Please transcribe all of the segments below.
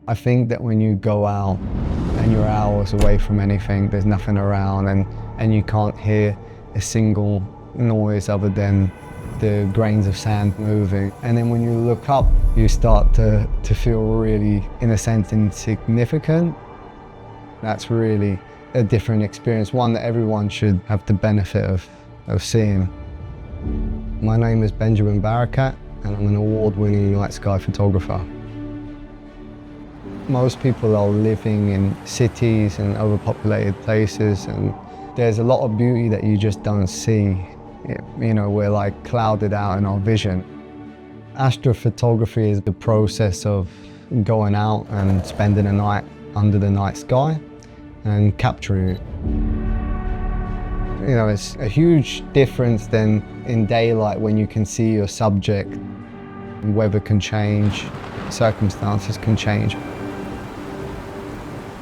I think that when you go out and you're hours away from anything, there's nothing around and you can't hear a single noise other than the grains of sand moving. And then when you look up, you start to feel really, in a sense, insignificant. That's really a different experience, one that everyone should have the benefit of seeing. My name is Benjamin Barakat, and I'm an award-winning night sky photographer. Most people are living in cities and overpopulated places, and there's a lot of beauty that you just don't see. You know, we're like clouded out in our vision. Astrophotography is the process of going out and spending a night under the night sky and capturing it. You know, it's a huge difference than in daylight when you can see your subject. Weather can change, circumstances can change.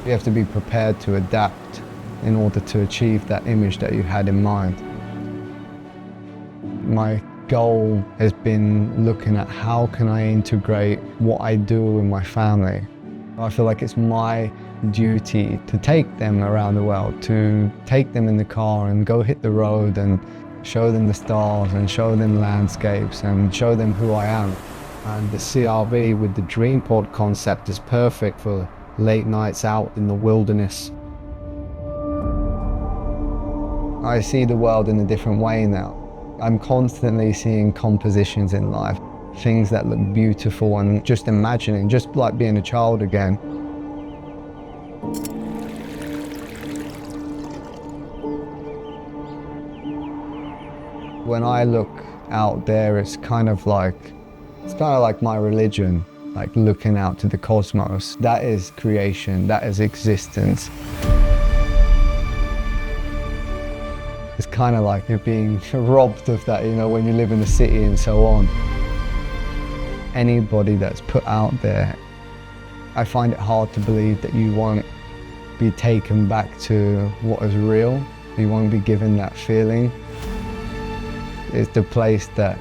You have to be prepared to adapt in order to achieve that image that you had in mind. My goal has been looking at how can I integrate what I do in my family. I feel like it's my duty to take them around the world, to take them in the car and go hit the road and show them the stars and show them landscapes and show them who I am. And the CR-V with the Dream Pod concept is perfect for late nights out in the wilderness. I see the world in a different way now. I'm constantly seeing compositions in life, things that look beautiful, and just imagining, just like being a child again. When I look out there, it's kind of like my religion, like looking out to the cosmos. That is creation, that is existence. It's kind of like you're being robbed of that, you know, when you live in the city and so on. Anybody that's put out there, I find it hard to believe that you won't be taken back to what is real. You won't be given that feeling. It's the place that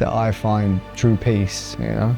I find true peace, you know.